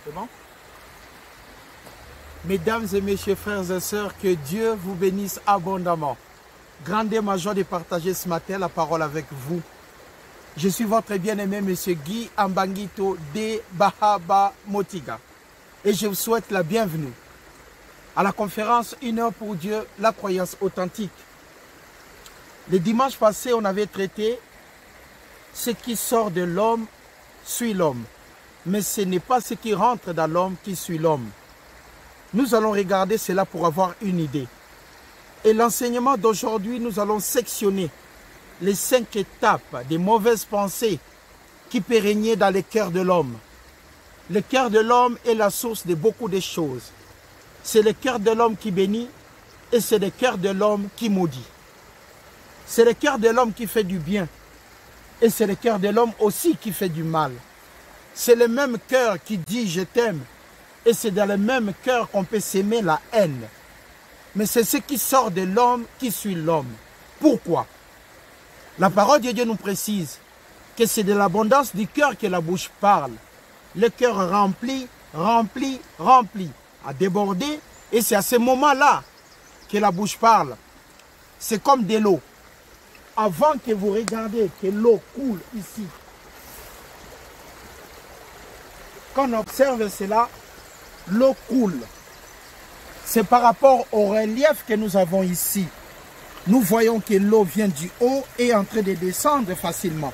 C'est bon? Mesdames et messieurs, frères et sœurs, que Dieu vous bénisse abondamment. Grande est ma joie de partager ce matin la parole avec vous. Je suis votre bien-aimé, Monsieur Guy Ambangito de Bahaba Motiga. Et je vous souhaite la bienvenue à la conférence Une heure pour Dieu, la croyance authentique. Le dimanche passé, on avait traité ce qui sort de l'homme suit l'homme. Mais ce n'est pas ce qui rentre dans l'homme qui suit l'homme. Nous allons regarder cela pour avoir une idée. Et l'enseignement d'aujourd'hui, nous allons sectionner les 5 étapes des mauvaises pensées qui peuvent régner dans le cœur de l'homme. Le cœur de l'homme est la source de beaucoup de choses. C'est le cœur de l'homme qui bénit et c'est le cœur de l'homme qui maudit. C'est le cœur de l'homme qui fait du bien et c'est le cœur de l'homme aussi qui fait du mal. C'est le même cœur qui dit « je t'aime » et c'est dans le même cœur qu'on peut s'aimer la haine. Mais c'est ce qui sort de l'homme qui suit l'homme. Pourquoi? La parole de Dieu nous précise que c'est de l'abondance du cœur que la bouche parle. Le cœur rempli, rempli, rempli, a débordé et c'est à ce moment-là que la bouche parle. C'est comme de l'eau. Avant que vous regardiez que l'eau coule ici, quand on observe cela, l'eau coule. C'est par rapport au relief que nous avons ici. Nous voyons que l'eau vient du haut et est en train de descendre facilement.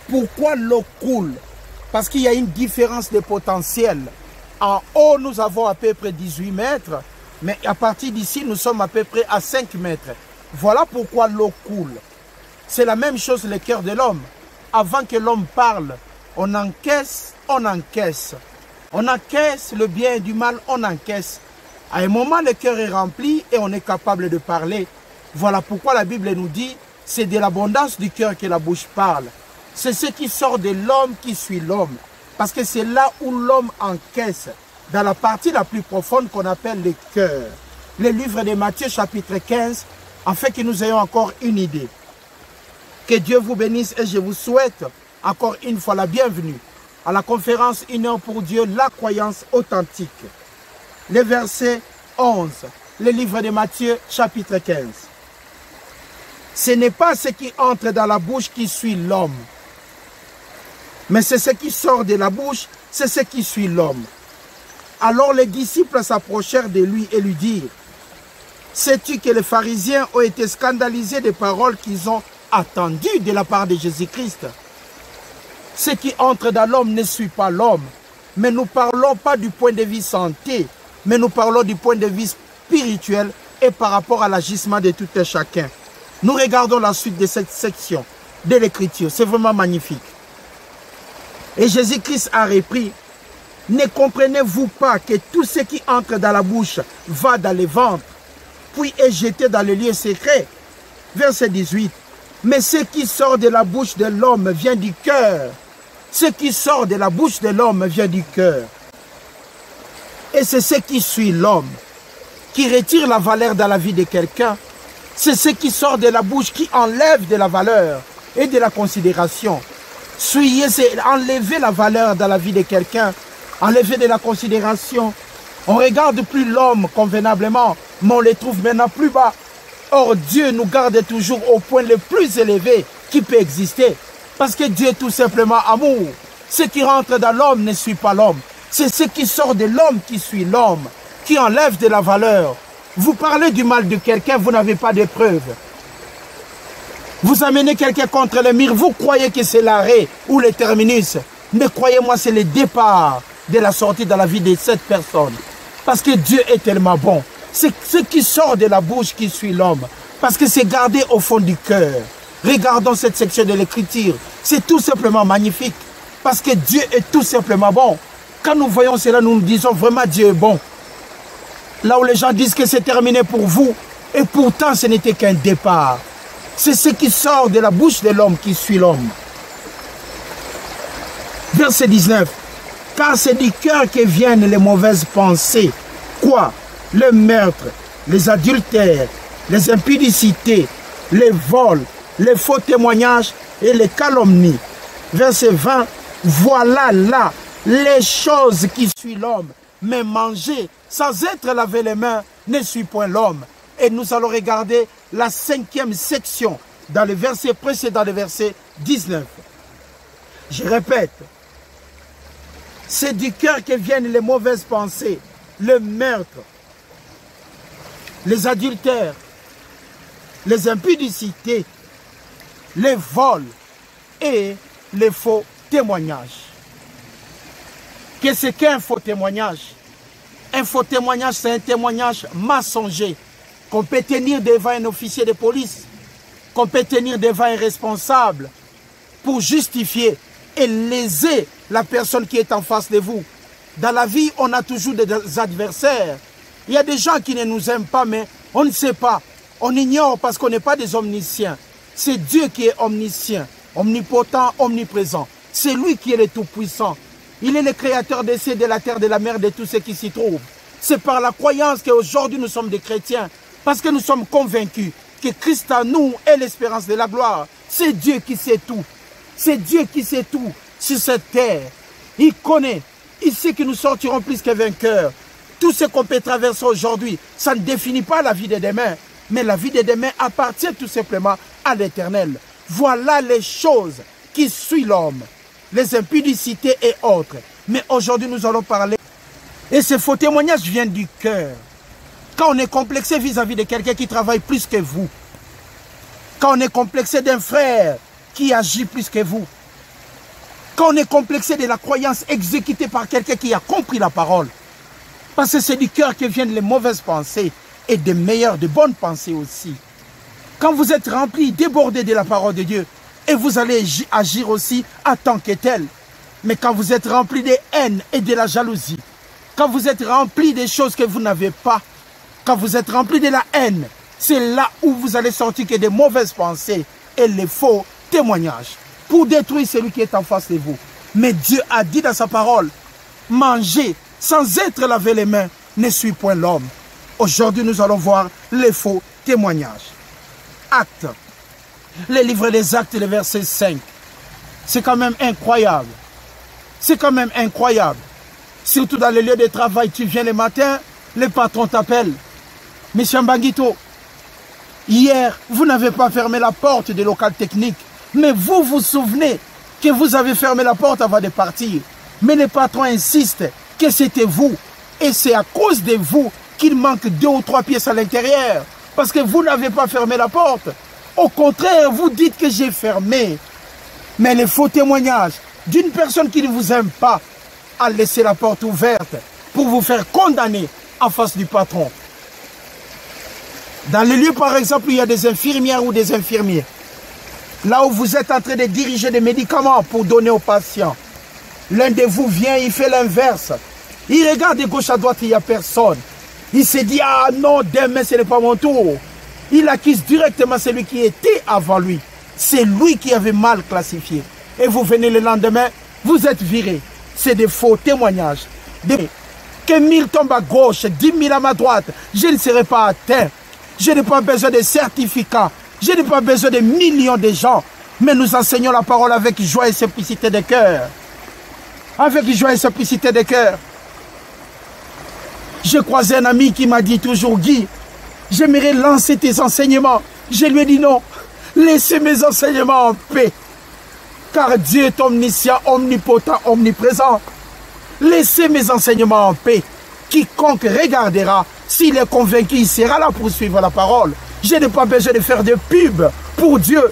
Pourquoi l'eau coule? Parce qu'il y a une différence de potentiel. En haut, nous avons à peu près 18 mètres, mais à partir d'ici, nous sommes à peu près à 5 mètres. Voilà pourquoi l'eau coule. C'est la même chose le cœur de l'homme. Avant que l'homme parle, on encaisse, on encaisse. On encaisse le bien et du mal, on encaisse. À un moment, le cœur est rempli et on est capable de parler. Voilà pourquoi la Bible nous dit, c'est de l'abondance du cœur que la bouche parle. C'est ce qui sort de l'homme qui suit l'homme. Parce que c'est là où l'homme encaisse, dans la partie la plus profonde qu'on appelle le cœur. Le livre de Matthieu chapitre 15, afin que nous ayons encore une idée. Que Dieu vous bénisse et je vous souhaite encore une fois la bienvenue à la conférence Une heure pour Dieu, la croyance authentique. Le verset 11, le livre de Matthieu chapitre 15. Ce n'est pas ce qui entre dans la bouche qui suit l'homme, mais c'est ce qui sort de la bouche, c'est ce qui suit l'homme. Alors les disciples s'approchèrent de lui et lui dirent, « Sais-tu que les pharisiens ont été scandalisés des paroles qu'ils ont entendues de la part de Jésus-Christ? Ce qui entre dans l'homme ne suit pas l'homme, mais nous ne parlons pas du point de vue santé, mais nous parlons du point de vue spirituel et par rapport à l'agissement de tout et chacun. » Nous regardons la suite de cette section de l'Écriture. C'est vraiment magnifique. Et Jésus-Christ a repris, « Ne comprenez-vous pas que tout ce qui entre dans la bouche va dans le ventre, puis est jeté dans le lieu secret ?» Verset 18. « Mais ce qui sort de la bouche de l'homme vient du cœur. Ce qui sort de la bouche de l'homme vient du cœur. Et c'est ce qui suit l'homme, qui retire la valeur dans la vie de quelqu'un. C'est ce qui sort de la bouche qui enlève de la valeur et de la considération. Suyer, c'est enlever la valeur dans la vie de quelqu'un, enlever de la considération. On ne regarde plus l'homme convenablement, mais on le trouve maintenant plus bas. Or, Dieu nous garde toujours au point le plus élevé qui peut exister. Parce que Dieu est tout simplement amour. Ce qui rentre dans l'homme ne suit pas l'homme. C'est ce qui sort de l'homme qui suit l'homme, qui enlève de la valeur. Vous parlez du mal de quelqu'un, vous n'avez pas de preuves. Vous amenez quelqu'un contre le mur, vous croyez que c'est l'arrêt ou le terminus. Mais croyez-moi, c'est le départ de la sortie dans la vie de cette personne. Parce que Dieu est tellement bon. C'est ce qui sort de la bouche qui suit l'homme. Parce que c'est gardé au fond du cœur. Regardons cette section de l'Écriture. C'est tout simplement magnifique. Parce que Dieu est tout simplement bon. Quand nous voyons cela, nous nous disons vraiment Dieu est bon. Là où les gens disent que c'est terminé pour vous, et pourtant ce n'était qu'un départ. C'est ce qui sort de la bouche de l'homme qui suit l'homme. Verset 19. Car c'est du cœur que viennent les mauvaises pensées. Quoi? Le meurtre, les adultères, les impudicités, les vols, les faux témoignages et les calomnies. Verset 20. Voilà là les choses qui suivent l'homme. Mais manger sans être lavé les mains ne suit point l'homme. Et nous allons regarder la 5e section dans le verset précédent, le verset 19. Je répète, c'est du cœur que viennent les mauvaises pensées, le meurtre, les adultères, les impudicités, les vols et les faux témoignages. Qu'est-ce qu'un faux témoignage? Un faux témoignage, c'est un témoignage mensonger qu'on peut tenir devant un officier de police, qu'on peut tenir devant un responsable pour justifier et léser la personne qui est en face de vous. Dans la vie, on a toujours des adversaires. Il y a des gens qui ne nous aiment pas, mais on ne sait pas. On ignore parce qu'on n'est pas des omniscients. C'est Dieu qui est omniscient, omnipotent, omniprésent. C'est lui qui est le tout-puissant. Il est le créateur des cieux, de la terre, de la mer, de tout ce qui s'y trouve. C'est par la croyance qu'aujourd'hui nous sommes des chrétiens, parce que nous sommes convaincus que Christ en nous est l'espérance de la gloire. C'est Dieu qui sait tout. C'est Dieu qui sait tout sur cette terre. Il connaît. Il sait que nous sortirons plus que vainqueurs. Tout ce qu'on peut traverser aujourd'hui, ça ne définit pas la vie de demain. Mais la vie de demain appartient tout simplement à l'Éternel. Voilà les choses qui suivent l'homme. Les impudicités et autres. Mais aujourd'hui, nous allons parler. Et ce faux témoignage vient du cœur. Quand on est complexé vis-à-vis de quelqu'un qui travaille plus que vous. Quand on est complexé d'un frère qui agit plus que vous. Quand on est complexé de la croyance exécutée par quelqu'un qui a compris la parole. Parce que c'est du cœur que viennent les mauvaises pensées et des meilleures, de bonnes pensées aussi. Quand vous êtes rempli, débordé de la parole de Dieu, et vous allez agir aussi en tant que tel. Mais quand vous êtes rempli de haine et de la jalousie, quand vous êtes rempli des choses que vous n'avez pas, quand vous êtes rempli de la haine, c'est là où vous allez sortir que des mauvaises pensées et les faux témoignages pour détruire celui qui est en face de vous. Mais Dieu a dit dans sa parole, manger sans être lavé les mains ne suit point l'homme. Aujourd'hui, nous allons voir les faux témoignages. Actes. Le livre des Actes, le verset 5. C'est quand même incroyable. C'est quand même incroyable. Surtout dans les lieux de travail, tu viens le matin, le patron t'appelle. Monsieur Mbanguito, hier, vous n'avez pas fermé la porte des locales techniques. Mais vous vous souvenez que vous avez fermé la porte avant de partir. Mais le patron insiste que c'était vous. Et c'est à cause de vous qu'il manque 2 ou 3 pièces à l'intérieur. Parce que vous n'avez pas fermé la porte. Au contraire, vous dites que j'ai fermé. Mais les faux témoignages d'une personne qui ne vous aime pas a laissé la porte ouverte pour vous faire condamner en face du patron. Dans les lieux, par exemple, il y a des infirmières ou des infirmiers. Là où vous êtes en train de diriger des médicaments pour donner aux patients. L'un de vous vient, il fait l'inverse. Il regarde de gauche à droite, il n'y a personne. Il se dit, ah non, demain ce n'est pas mon tour. Il accuse directement celui qui était avant lui. C'est lui qui avait mal classifié. Et vous venez le lendemain, vous êtes viré. C'est des faux témoignages. Que 1000 tombent à gauche, 10 000 à ma droite, je ne serai pas atteint. Je n'ai pas besoin de certificats. Je n'ai pas besoin de millions de gens. Mais nous enseignons la parole avec joie et simplicité de cœur. Avec joie et simplicité de cœur. J'ai croisé un ami qui m'a dit toujours, Guy, j'aimerais lancer tes enseignements. Je lui ai dit non, laissez mes enseignements en paix. Car Dieu est omniscient, omnipotent, omniprésent. Laissez mes enseignements en paix. Quiconque regardera, s'il est convaincu, il sera là pour suivre la parole. Je n'ai pas besoin de faire de pub pour Dieu.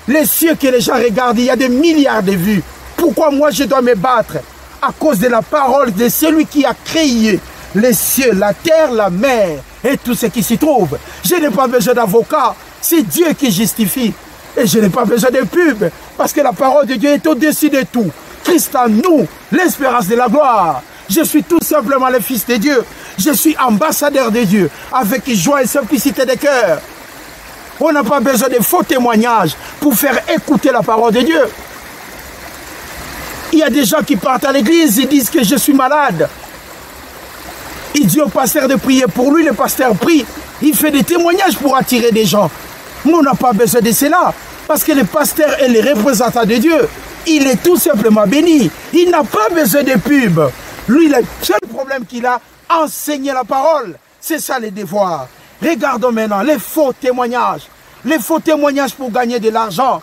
Les cieux que les gens regardent, il y a des milliards de vues. Pourquoi moi je dois me battre? À cause de la parole de celui qui a créé les cieux, la terre, la mer et tout ce qui s'y trouve. Je n'ai pas besoin d'avocat. C'est Dieu qui justifie. Et je n'ai pas besoin de pub. Parce que la parole de Dieu est au-dessus de tout. Christ en nous, l'espérance de la gloire. Je suis tout simplement le Fils de Dieu. Je suis ambassadeur de Dieu. Avec joie et simplicité de cœur. On n'a pas besoin de faux témoignages pour faire écouter la parole de Dieu. Il y a des gens qui partent à l'église et disent que je suis malade. Il dit au pasteur de prier pour lui, le pasteur prie. Il fait des témoignages pour attirer des gens. Mais on n'a pas besoin de cela. Parce que le pasteur est le représentant de Dieu. il est tout simplement béni. Il n'a pas besoin de pub. Lui, le seul problème qu'il a, enseigner la parole. C'est ça les devoirs. Regardons maintenant les faux témoignages. Les faux témoignages pour gagner de l'argent.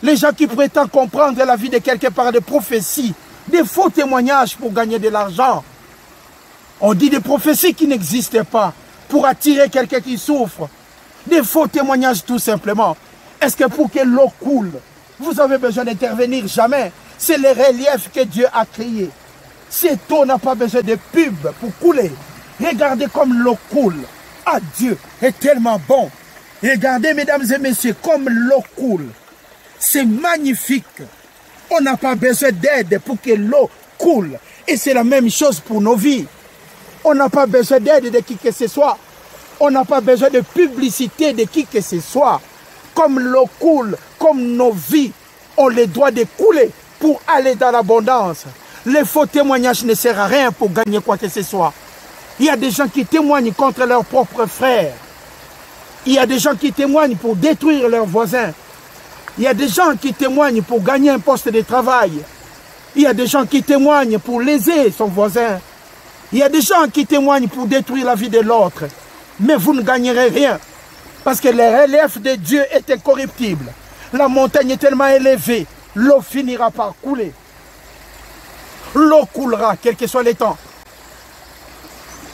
Les gens qui prétendent comprendre la vie de quelqu'un par des prophéties. Des faux témoignages pour gagner de l'argent. On dit des prophéties qui n'existent pas pour attirer quelqu'un qui souffre. Des faux témoignages tout simplement. Est-ce que pour que l'eau coule, vous avez besoin d'intervenir? Jamais. C'est les reliefs que Dieu a créés. Cette eau n'a pas besoin de pub pour couler. Regardez comme l'eau coule. Ah, Dieu est tellement bon. Regardez, mesdames et messieurs, comme l'eau coule. C'est magnifique. On n'a pas besoin d'aide pour que l'eau coule. Et c'est la même chose pour nos vies. On n'a pas besoin d'aide de qui que ce soit. On n'a pas besoin de publicité de qui que ce soit. Comme l'eau coule, comme nos vies ont le droit de couler pour aller dans l'abondance. Les faux témoignages ne servent à rien pour gagner quoi que ce soit. Il y a des gens qui témoignent contre leurs propres frères. Il y a des gens qui témoignent pour détruire leurs voisins. Il y a des gens qui témoignent pour gagner un poste de travail. Il y a des gens qui témoignent pour léser son voisin. Il y a des gens qui témoignent pour détruire la vie de l'autre. Mais vous ne gagnerez rien. Parce que le relief de Dieu est incorruptible. La montagne est tellement élevée, l'eau finira par couler. L'eau coulera, quel que soit le temps.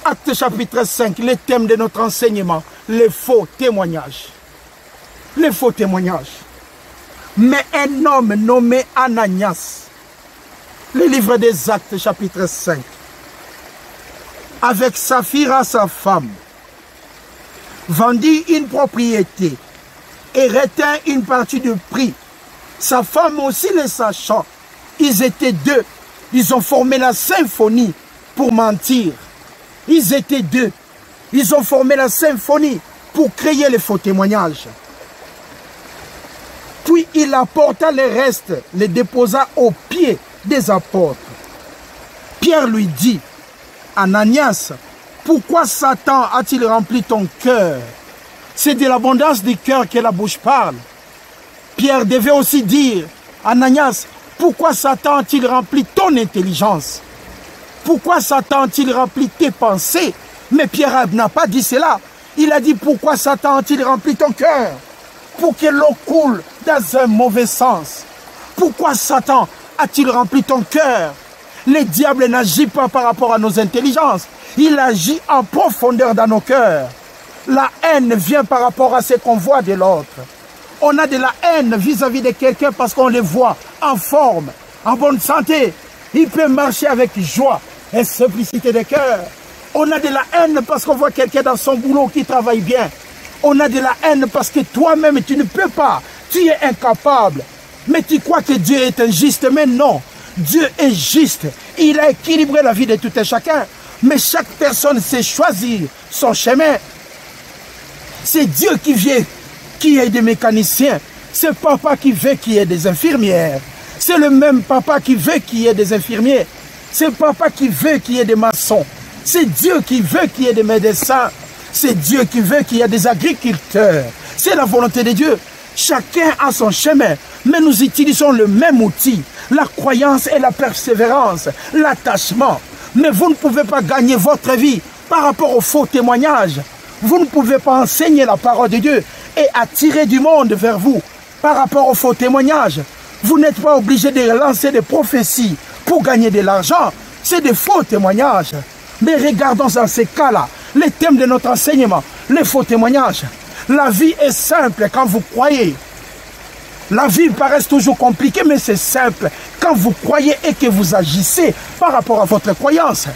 Acte chapitre 5, le thème de notre enseignement, les faux témoignages. Les faux témoignages. Mais un homme nommé Ananias, le livre des Actes chapitre 5, avec Saphira sa femme, vendit une propriété et retint une partie du prix. Sa femme aussi le sachant, ils étaient deux. Ils ont formé la symphonie pour mentir. Ils étaient deux. Ils ont formé la symphonie pour créer les faux témoignages. Puis il apporta les restes, les déposa aux pieds des apôtres. Pierre lui dit, Ananias, pourquoi Satan a-t-il rempli ton cœur? C'est de l'abondance du cœur que la bouche parle. Pierre devait aussi dire, Ananias, pourquoi Satan a-t-il rempli ton intelligence? Pourquoi Satan a-t-il rempli tes pensées? Mais Pierre n'a pas dit cela. Il a dit, pourquoi Satan a-t-il rempli ton cœur? Pour que l'eau coule dans un mauvais sens. Pourquoi Satan a-t-il rempli ton cœur? Le diable n'agit pas par rapport à nos intelligences. Il agit en profondeur dans nos cœurs. La haine vient par rapport à ce qu'on voit de l'autre. On a de la haine vis-à-vis de quelqu'un parce qu'on les voit en forme, en bonne santé. Il peut marcher avec joie et simplicité de cœur. On a de la haine parce qu'on voit quelqu'un dans son boulot qui travaille bien. On a de la haine parce que toi-même tu ne peux pas. Tu es incapable. Mais tu crois que Dieu est injuste, mais non. Dieu est juste. Il a équilibré la vie de tout un chacun. Mais chaque personne sait choisir son chemin. C'est Dieu qui veut qu'il y ait des mécaniciens. C'est papa qui veut qu'il y ait des infirmières. C'est le même papa qui veut qu'il y ait des infirmiers. C'est papa qui veut qu'il y ait des maçons. C'est Dieu qui veut qu'il y ait des médecins. C'est Dieu qui veut qu'il y ait des agriculteurs. C'est la volonté de Dieu. Chacun a son chemin. Mais nous utilisons le même outil. La croyance et la persévérance. L'attachement. Mais vous ne pouvez pas gagner votre vie par rapport aux faux témoignages. Vous ne pouvez pas enseigner la parole de Dieu et attirer du monde vers vous par rapport aux faux témoignages. Vous n'êtes pas obligé de lancer des prophéties pour gagner de l'argent. C'est des faux témoignages. Mais regardons dans ces cas-là, les thèmes de notre enseignement, les faux témoignages. La vie est simple quand vous croyez. La vie paraît toujours compliquée, mais c'est simple quand vous croyez et que vous agissez par rapport à votre croyance.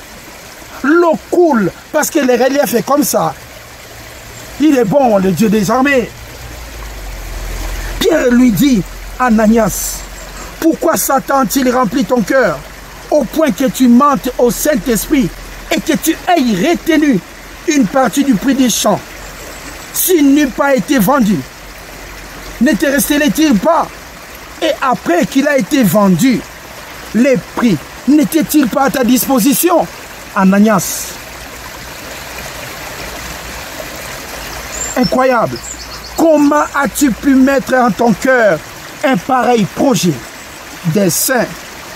L'eau coule parce que le relief est comme ça. Il est bon, le Dieu des armées. Pierre lui dit, Ananias, pourquoi Satan a-t-il rempli ton cœur au point que tu mentes au Saint-Esprit et que tu aies retenu une partie du prix des champs? S'il n'eût pas été vendu, ne te restait-il pas? Et après qu'il a été vendu, les prix n'étaient-ils pas à ta disposition, Ananias? Incroyable. Comment as-tu pu mettre en ton cœur un pareil projet? des saints.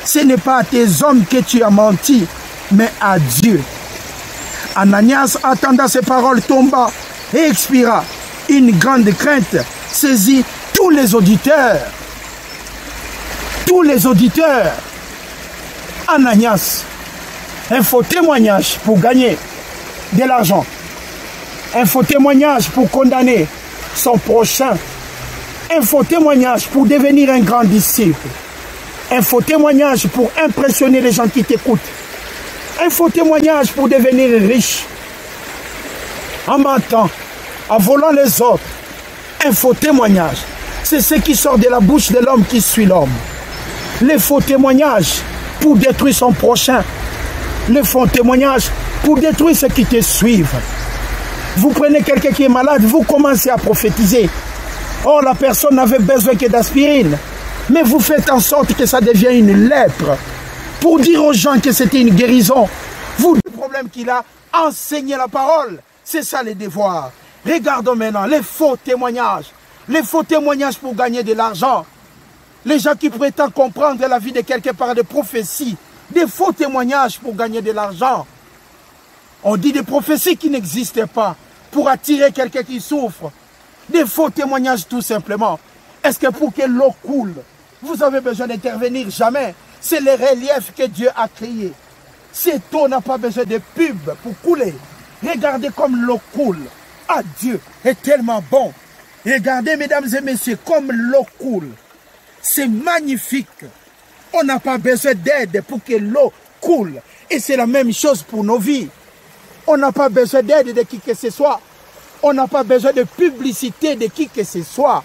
Ce n'est pas à tes hommes que tu as menti, mais à Dieu. Ananias entendant ces paroles tomba et expira. Une grande crainte saisit tous les auditeurs. Tous les auditeurs. Ananias, un faux témoignage pour gagner de l'argent. Un faux témoignage pour condamner son prochain. Un faux témoignage pour devenir un grand disciple. Un faux témoignage pour impressionner les gens qui t'écoutent. Un faux témoignage pour devenir riche. En mentant, en volant les autres. Un faux témoignage. C'est ce qui sort de la bouche de l'homme qui suit l'homme. Les faux témoignages pour détruire son prochain. Les faux témoignages pour détruire ceux qui te suivent. Vous prenez quelqu'un qui est malade, vous commencez à prophétiser. Or, la personne n'avait besoin que d'aspirine. Mais vous faites en sorte que ça devienne une lèpre. Pour dire aux gens que c'était une guérison. Vous, le problème qu'il a, enseigner la parole. C'est ça les devoirs. Regardons maintenant les faux témoignages. Les faux témoignages pour gagner de l'argent. Les gens qui prétendent comprendre la vie de quelqu'un par des prophéties. Des faux témoignages pour gagner de l'argent. On dit des prophéties qui n'existent pas pour attirer quelqu'un qui souffre. Des faux témoignages tout simplement. Est-ce que pour que l'eau coule, vous avez besoin d'intervenir? Jamais. C'est le relief que Dieu a créé. Cette eau n'a pas besoin de pub pour couler. Regardez comme l'eau coule. Ah, Dieu est tellement bon. Regardez, mesdames et messieurs, comme l'eau coule. C'est magnifique. On n'a pas besoin d'aide pour que l'eau coule. Et c'est la même chose pour nos vies. On n'a pas besoin d'aide de qui que ce soit. On n'a pas besoin de publicité de qui que ce soit.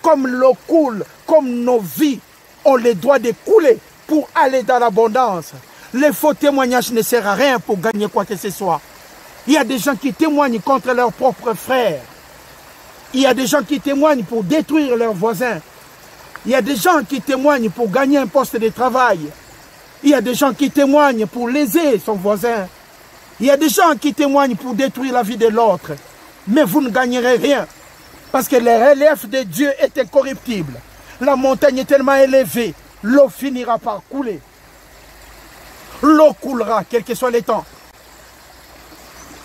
Comme l'eau coule, comme nos vies ont le droit de couler pour aller dans l'abondance. Les faux témoignages ne servent à rien pour gagner quoi que ce soit. Il y a des gens qui témoignent contre leurs propres frères. Il y a des gens qui témoignent pour détruire leurs voisins. Il y a des gens qui témoignent pour gagner un poste de travail. Il y a des gens qui témoignent pour léser son voisin. Il y a des gens qui témoignent pour détruire la vie de l'autre. Mais vous ne gagnerez rien. Parce que le relief de Dieu est incorruptible. La montagne est tellement élevée, l'eau finira par couler. L'eau coulera, quel que soit le temps.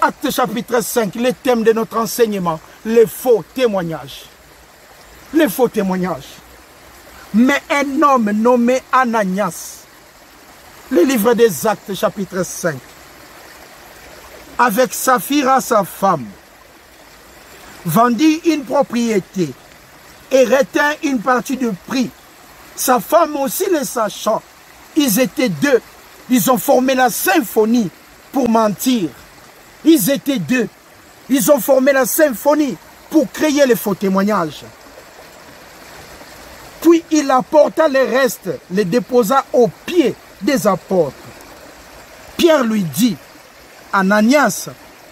Acte chapitre 5, le thème de notre enseignement, les faux témoignages. Les faux témoignages. Mais un homme nommé Ananias, le livre des Actes chapitre 5, avec Saphira sa femme, vendit une propriété et retint une partie du prix. Sa femme aussi le sachant. Ils étaient deux. Ils ont formé la symphonie pour mentir. Ils étaient deux. Ils ont formé la symphonie pour créer les faux témoignages. Puis il apporta les restes, les déposa aux pieds des apôtres. Pierre lui dit, Ananias,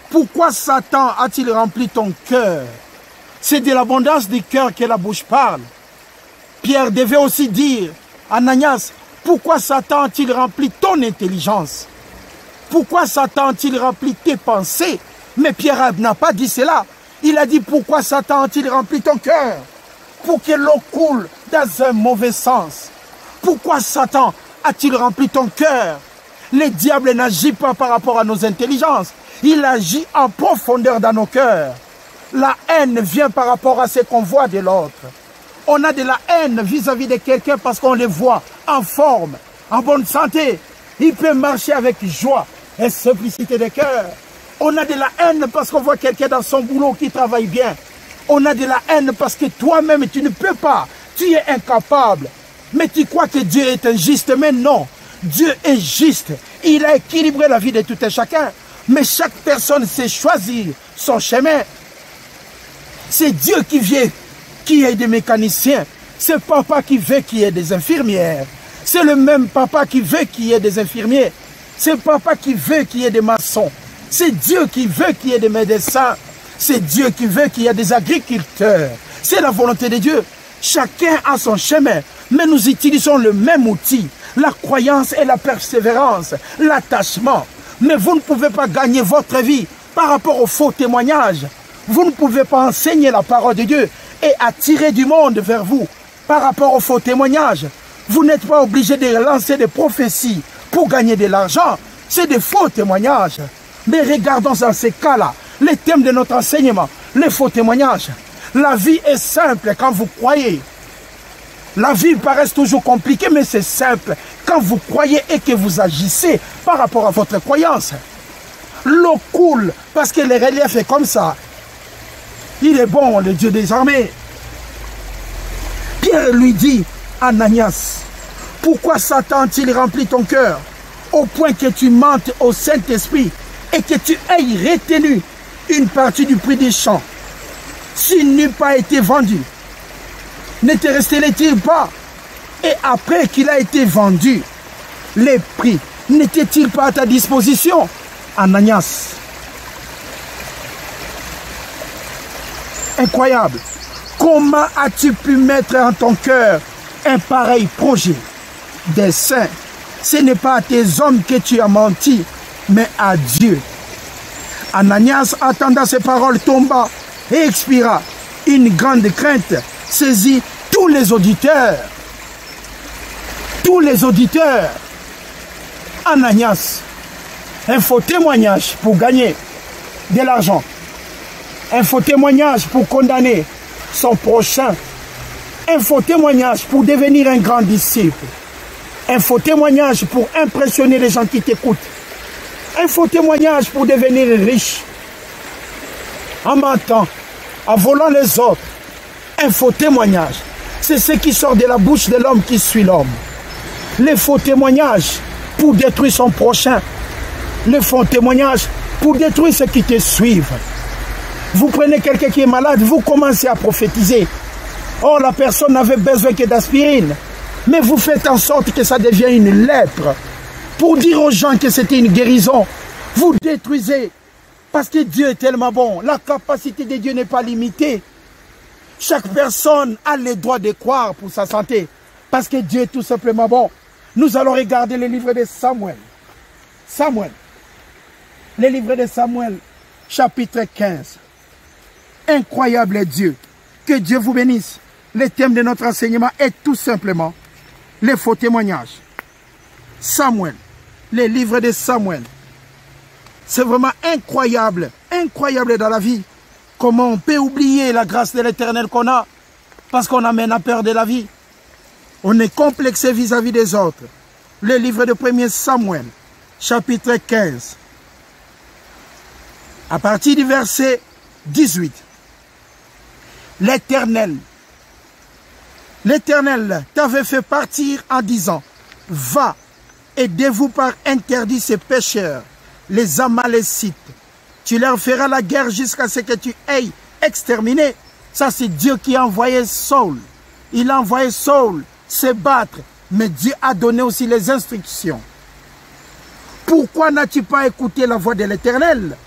pourquoi Satan a-t-il rempli ton cœur? C'est de l'abondance du cœur que la bouche parle. Pierre devait aussi dire, Ananias, pourquoi Satan a-t-il rempli ton intelligence? Pourquoi Satan a-t-il rempli tes pensées? Mais Pierre n'a pas dit cela. Il a dit, pourquoi Satan a-t-il rempli ton cœur? Pour que l'eau coule dans un mauvais sens. Pourquoi Satan a-t-il rempli ton cœur? Le diable n'agit pas par rapport à nos intelligences. Il agit en profondeur dans nos cœurs. La haine vient par rapport à ce qu'on voit de l'autre. On a de la haine vis-à-vis de quelqu'un parce qu'on le voit en forme, en bonne santé. Il peut marcher avec joie et simplicité de cœur. On a de la haine parce qu'on voit quelqu'un dans son boulot qui travaille bien. On a de la haine parce que toi-même tu ne peux pas. Tu es incapable. Mais tu crois que Dieu est injuste. Mais non. Dieu est juste. Il a équilibré la vie de tout un chacun. Mais chaque personne sait choisir son chemin. C'est Dieu qui veut qu'il y ait des mécaniciens. C'est papa qui veut qu'il y ait des infirmières. C'est le même papa qui veut qu'il y ait des infirmiers. C'est papa qui veut qu'il y ait des maçons. C'est Dieu qui veut qu'il y ait des médecins. C'est Dieu qui veut qu'il y ait des agriculteurs. C'est la volonté de Dieu. Chacun a son chemin. Mais nous utilisons le même outil. La croyance et la persévérance. L'attachement. Mais vous ne pouvez pas gagner votre vie par rapport aux faux témoignages. Vous ne pouvez pas enseigner la parole de Dieu et attirer du monde vers vous par rapport aux faux témoignages. Vous n'êtes pas obligé de lancer des prophéties pour gagner de l'argent. C'est des faux témoignages. Mais regardons dans ces cas-là, les thèmes de notre enseignement, les faux témoignages. La vie est simple quand vous croyez. La vie paraît toujours compliquée, mais c'est simple quand vous croyez et que vous agissez par rapport à votre croyance. L'eau coule parce que le relief est comme ça. Il est bon, le Dieu des armées. Pierre lui dit, Ananias, pourquoi Satan a-t-il rempli ton cœur au point que tu mentes au Saint-Esprit et que tu aies retenu une partie du prix des champs? S'il n'eût pas été vendu, ne te restait-il pas? Et après qu'il a été vendu, les prix n'étaient-ils pas à ta disposition, Ananias? Incroyable. Comment as-tu pu mettre en ton cœur un pareil projet? Des saints, ce n'est pas à tes hommes que tu as menti, mais à Dieu. Ananias, attendant ces paroles, tomba et expira. Une grande crainte saisit tous les auditeurs. Tous les auditeurs. Ananias, un faux témoignage pour gagner de l'argent. Un faux témoignage pour condamner son prochain. Un faux témoignage pour devenir un grand disciple. Un faux témoignage pour impressionner les gens qui t'écoutent. Un faux témoignage pour devenir riche. En mentant, en volant les autres. Un faux témoignage. C'est ce qui sort de la bouche de l'homme qui suit l'homme. Les faux témoignages pour détruire son prochain. Les faux témoignages pour détruire ceux qui te suivent. Vous prenez quelqu'un qui est malade, vous commencez à prophétiser. Oh, la personne n'avait besoin que d'aspirine. Mais vous faites en sorte que ça devienne une lèpre. Pour dire aux gens que c'était une guérison, vous détruisez. Parce que Dieu est tellement bon. La capacité de Dieu n'est pas limitée. Chaque personne a le droit de croire pour sa santé. Parce que Dieu est tout simplement bon. Nous allons regarder le livre de Samuel. Samuel. Le livre de Samuel, chapitre 15. Incroyable Dieu. Que Dieu vous bénisse. Le thème de notre enseignement est tout simplement les faux témoignages. Samuel. Le livre de Samuel. C'est vraiment incroyable. Incroyable dans la vie. Comment on peut oublier la grâce de l'Éternel qu'on a parce qu'on amène à peur de la vie. On est complexé vis-à-vis des autres. Le livre de 1er Samuel, chapitre 15. À partir du verset 18. L'Éternel t'avait fait partir en disant, va, aidez-vous par interdit ces pécheurs, les Amalécites. Tu leur feras la guerre jusqu'à ce que tu aies exterminé. Ça, c'est Dieu qui a envoyé Saul. Il a envoyé Saul se battre, mais Dieu a donné aussi les instructions. Pourquoi n'as-tu pas écouté la voix de l'Éternel?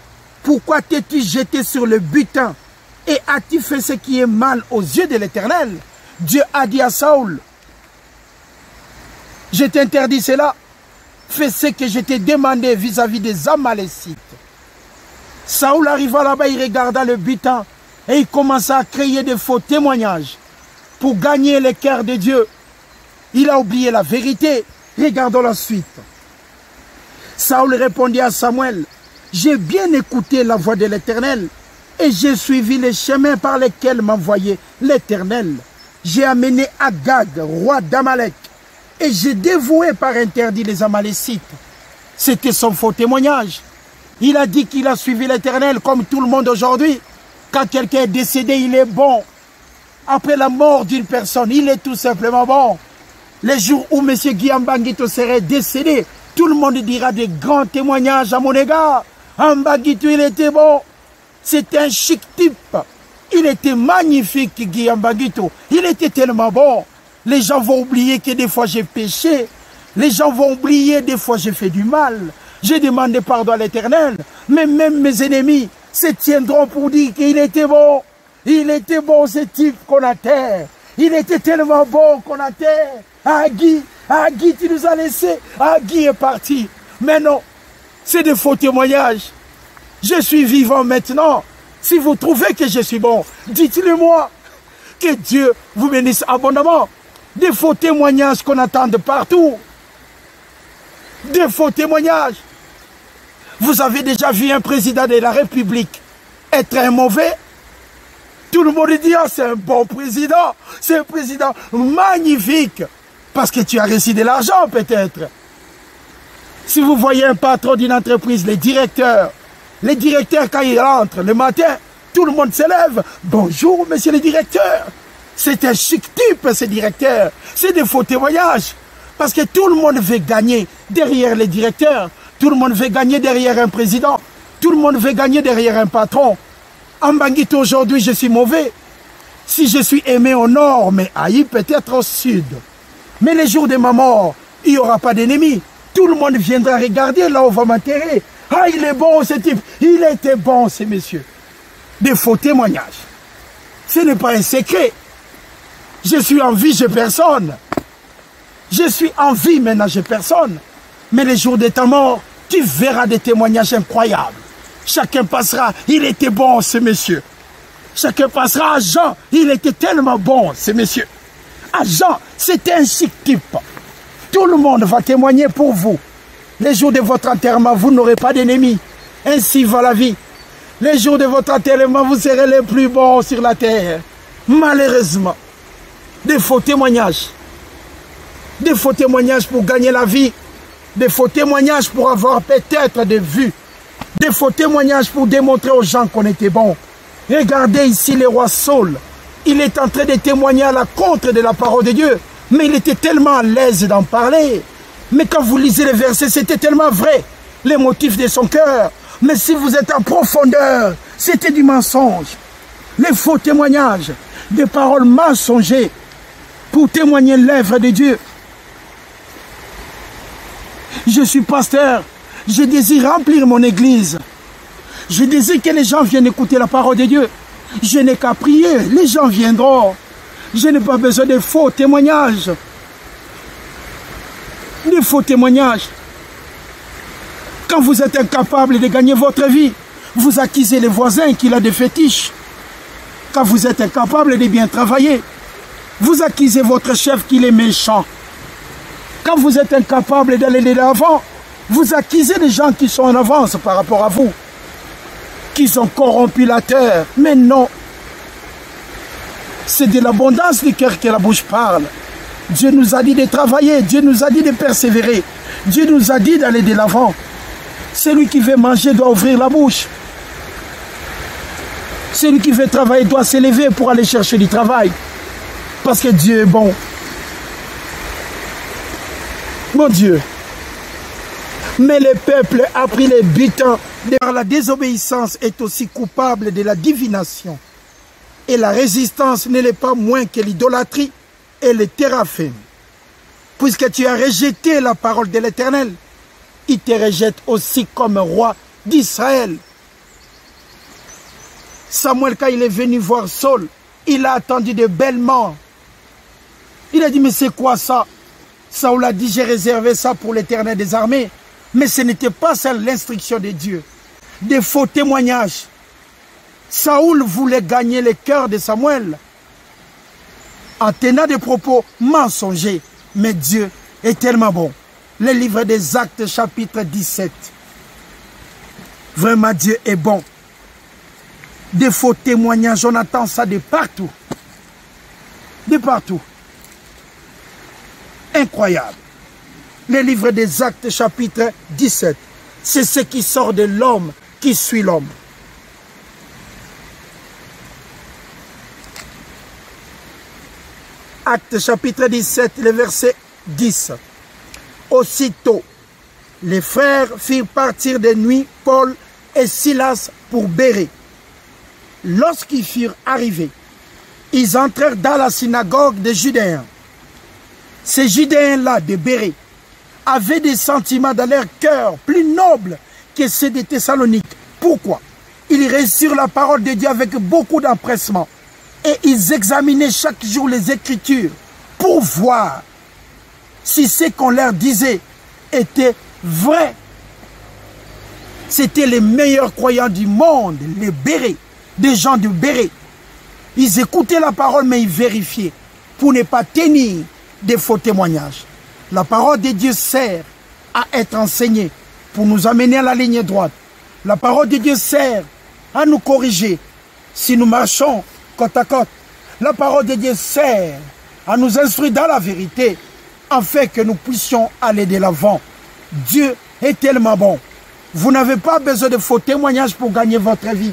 Pourquoi t'es-tu jeté sur le butin et as-tu fait ce qui est mal aux yeux de l'Éternel? Dieu a dit à Saul, je t'interdis cela, fais ce que je t'ai demandé vis-à-vis des Amalécites. Saul arriva là-bas, il regarda le butin et il commença à créer des faux témoignages pour gagner le cœur de Dieu. Il a oublié la vérité. Regardons la suite. Saul répondit à Samuel, j'ai bien écouté la voix de l'Éternel et j'ai suivi les chemins par lesquels m'envoyait l'Éternel. J'ai amené Agag, roi d'Amalek, et j'ai dévoué par interdit les Amalécites. C'était son faux témoignage. Il a dit qu'il a suivi l'Éternel comme tout le monde aujourd'hui. Quand quelqu'un est décédé, il est bon. Après la mort d'une personne, il est tout simplement bon. Les jours où M. Guillaume Banguito serait décédé, tout le monde dira des grands témoignages à mon égard. Banguito, il était bon. C'était un chic type. Il était magnifique, Guillaume Banguito. Il était tellement bon. Les gens vont oublier que des fois j'ai péché. Les gens vont oublier des fois j'ai fait du mal. J'ai demandé pardon à l'Éternel. Mais même mes ennemis se tiendront pour dire qu'il était bon. Il était bon ce type qu'on a terre. Il était tellement bon qu'on a terre. Guy, tu nous as laissés. Guy est parti. Mais non, c'est des faux témoignages. Je suis vivant maintenant. Si vous trouvez que je suis bon, dites-le moi. Que Dieu vous bénisse abondamment. Des faux témoignages qu'on attend de partout. Des faux témoignages. Vous avez déjà vu un président de la République être un mauvais? Tout le monde dit, oh, c'est un bon président. C'est un président magnifique. Parce que tu as reçu de l'argent peut-être. Si vous voyez un patron d'une entreprise, les directeurs quand ils rentrent le matin, tout le monde se lève. Bonjour, monsieur le directeur. C'est un chic type, ce directeur. C'est des faux témoignages. Parce que tout le monde veut gagner derrière les directeurs. Tout le monde veut gagner derrière un président. Tout le monde veut gagner derrière un patron. En Banguito, aujourd'hui, je suis mauvais. Si je suis aimé au nord, mais haï peut-être au sud. Mais les jours de ma mort, il n'y aura pas d'ennemis. Tout le monde viendra regarder là où on va m'enterrer. Ah, il est bon ce type. Il était bon ce monsieur. Des faux témoignages. Ce n'est pas un secret. Je suis en vie, j'ai personne. Je suis en vie, maintenant j'ai personne. Mais les jours de ta mort, tu verras des témoignages incroyables. Chacun passera, il était bon ce monsieur. Chacun passera à Jean, il était tellement bon ce monsieur. À Jean, c'était un chic type. Tout le monde va témoigner pour vous. Les jours de votre enterrement, vous n'aurez pas d'ennemis. Ainsi va la vie. Les jours de votre enterrement, vous serez les plus bons sur la terre. Malheureusement, des faux témoignages. Des faux témoignages pour gagner la vie. Des faux témoignages pour avoir peut-être des vues. Des faux témoignages pour démontrer aux gens qu'on était bon. Regardez ici le roi Saul. Il est en train de témoigner à la contre de la parole de Dieu. Mais il était tellement à l'aise d'en parler. Mais quand vous lisez les versets, c'était tellement vrai. Les motifs de son cœur. Mais si vous êtes en profondeur, c'était du mensonge. Les faux témoignages. Des paroles mensongères. Pour témoigner l'œuvre de Dieu. Je suis pasteur. Je désire remplir mon église. Je désire que les gens viennent écouter la parole de Dieu. Je n'ai qu'à prier. Les gens viendront. Je n'ai pas besoin de faux témoignages. Des faux témoignages. Quand vous êtes incapable de gagner votre vie, vous accusez les voisins qu'il a des fétiches. Quand vous êtes incapable de bien travailler, vous accusez votre chef qu'il est méchant. Quand vous êtes incapable d'aller de l'avant, vous accusez les gens qui sont en avance par rapport à vous, qui sont corrompus la terre. Mais non, c'est de l'abondance du cœur que la bouche parle. Dieu nous a dit de travailler, Dieu nous a dit de persévérer, Dieu nous a dit d'aller de l'avant. Celui qui veut manger doit ouvrir la bouche. Celui qui veut travailler doit s'élever pour aller chercher du travail. Parce que Dieu est bon. Mon Dieu. Mais le peuple a pris les butins. La désobéissance est aussi coupable de la divination. Et la résistance ne l'est pas moins que l'idolâtrie et le théraphème. Puisque tu as rejeté la parole de l'Éternel, il te rejette aussi comme roi d'Israël. Samuel, quand il est venu voir Saul, il a attendu de belles morts. Il a dit, mais c'est quoi ça? Saul a dit, j'ai réservé ça pour l'Éternel des armées. Mais ce n'était pas ça l'instruction de Dieu. Des faux témoignages. Saoul voulait gagner le cœur de Samuel en tenant des propos mensongers. Mais Dieu est tellement bon. Le livre des Actes, chapitre 17. Vraiment, Dieu est bon. Des faux témoignages, on entend ça de partout. De partout. Incroyable. Le livre des Actes, chapitre 17. C'est ce qui sort de l'homme qui suit l'homme. Actes, chapitre 17, le verset 10. Aussitôt, les frères firent partir de nuit Paul et Silas pour Bérée. Lorsqu'ils furent arrivés, ils entrèrent dans la synagogue des Judéens. Ces Judéens-là de Bérée avaient des sentiments dans leur cœur plus nobles que ceux de Thessalonique. Pourquoi? Ils reçurent la parole de Dieu avec beaucoup d'empressement et ils examinaient chaque jour les Écritures pour voir si ce qu'on leur disait était vrai. C'était les meilleurs croyants du monde, les Bérés, des gens de Bérée. Ils écoutaient la parole mais ils vérifiaient pour ne pas tenir des faux témoignages. La parole de Dieu sert à être enseignée pour nous amener à la ligne droite. La parole de Dieu sert à nous corriger si nous marchons côte à côte. La parole de Dieu sert à nous instruire dans la vérité afin que nous puissions aller de l'avant. Dieu est tellement bon. Vous n'avez pas besoin de faux témoignages pour gagner votre vie.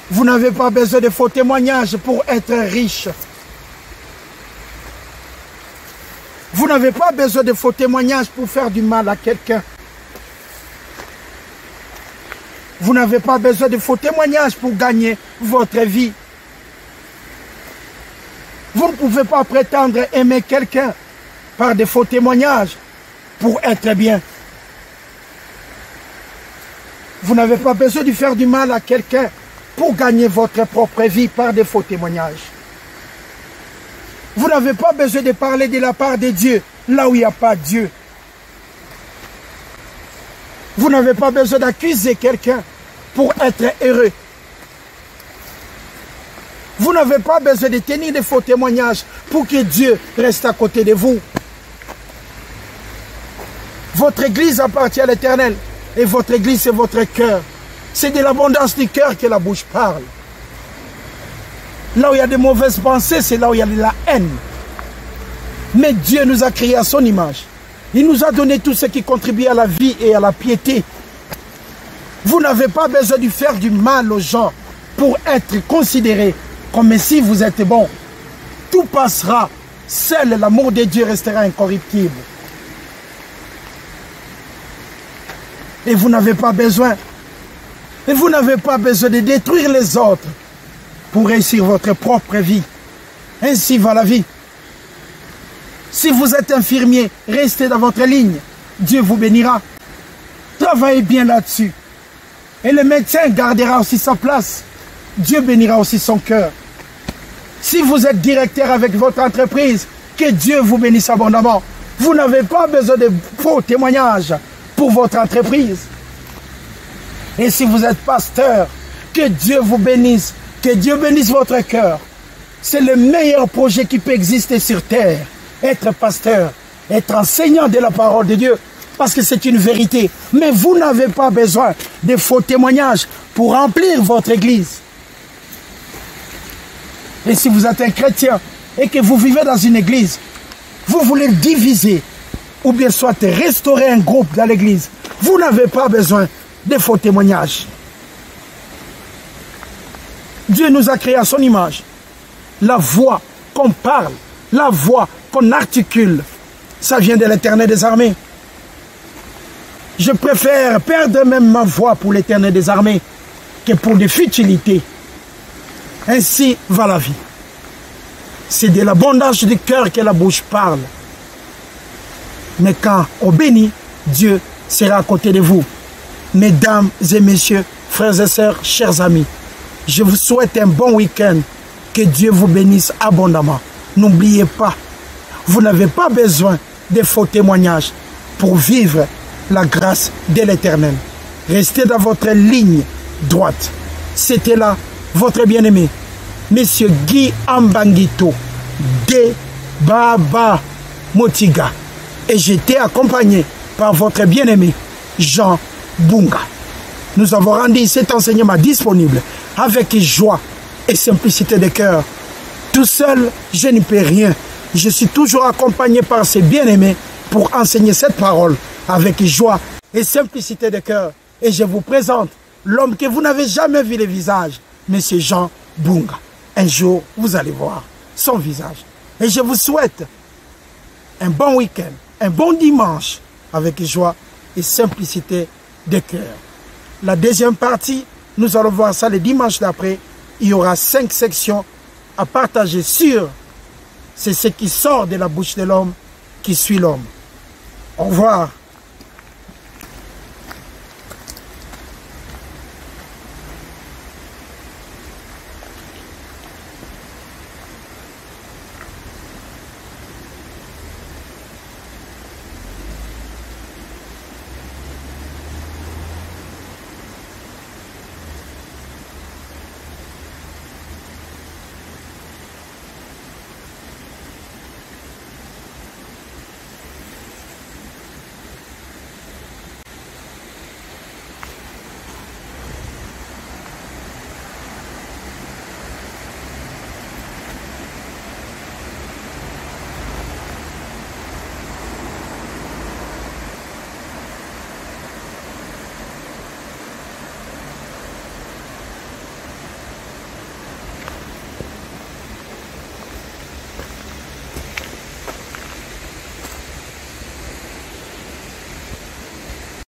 Vous n'avez pas besoin de faux témoignages pour être riche. Vous n'avez pas besoin de faux témoignages pour faire du mal à quelqu'un. Vous n'avez pas besoin de faux témoignages pour gagner votre vie. Vous ne pouvez pas prétendre aimer quelqu'un par des faux témoignages pour être bien. Vous n'avez pas besoin de faire du mal à quelqu'un pour gagner votre propre vie par des faux témoignages. Vous n'avez pas besoin de parler de la part de Dieu là où il n'y a pas Dieu. Vous n'avez pas besoin d'accuser quelqu'un pour être heureux. Vous n'avez pas besoin de tenir des faux témoignages pour que Dieu reste à côté de vous. Votre église appartient à l'Éternel et votre église c'est votre cœur. C'est de l'abondance du cœur que la bouche parle. Là où il y a de mauvaises pensées, c'est là où il y a de la haine. Mais Dieu nous a créés à son image. Il nous a donné tout ce qui contribue à la vie et à la piété. Vous n'avez pas besoin de faire du mal aux gens pour être considéré comme si vous êtes bon. Tout passera. Seul l'amour de Dieu restera incorruptible. Et vous n'avez pas besoin. Et vous n'avez pas besoin de détruire les autres pour réussir votre propre vie. Ainsi va la vie. Si vous êtes infirmier, restez dans votre ligne. Dieu vous bénira. Travaillez bien là-dessus. Et le médecin gardera aussi sa place. Dieu bénira aussi son cœur. Si vous êtes directeur avec votre entreprise, que Dieu vous bénisse abondamment. Vous n'avez pas besoin de faux témoignages pour votre entreprise. Et si vous êtes pasteur, que Dieu vous bénisse. Que Dieu bénisse votre cœur. C'est le meilleur projet qui peut exister sur terre. Être pasteur, être enseignant de la parole de Dieu. Parce que c'est une vérité. Mais vous n'avez pas besoin de faux témoignages pour remplir votre église. Et si vous êtes un chrétien et que vous vivez dans une église, vous voulez diviser ou bien soit restaurer un groupe dans l'église, vous n'avez pas besoin de faux témoignages. Dieu nous a créés à son image. La voix qu'on parle, la voix qu'on articule, ça vient de l'Éternel des armées. Je préfère perdre même ma voix pour l'Éternel des armées que pour des futilités. Ainsi va la vie. C'est de l'abondance du cœur que la bouche parle. Mais quand on bénit, Dieu sera à côté de vous. Mesdames et messieurs, frères et sœurs, chers amis, je vous souhaite un bon week-end. Que Dieu vous bénisse abondamment. N'oubliez pas, vous n'avez pas besoin de faux témoignages pour vivre la grâce de l'Éternel. Restez dans votre ligne droite. C'était là votre bien-aimé, Monsieur Guy Ambangito de Baba Motiga. Et j'étais accompagné par votre bien-aimé, Jean Bunga. Nous avons rendu cet enseignement disponible avec joie et simplicité de cœur. Tout seul, je n'y peux rien. Je suis toujours accompagné par ces bien-aimés pour enseigner cette parole avec joie et simplicité de cœur. Et je vous présente l'homme que vous n'avez jamais vu le visage, Monsieur Jean Bunga. Un jour, vous allez voir son visage. Et je vous souhaite un bon week-end, un bon dimanche avec joie et simplicité de cœur. La deuxième partie, nous allons voir ça le dimanche d'après. Il y aura 5 sections à partager sur c'est ce qui sort de la bouche de l'homme qui suit l'homme. Au revoir.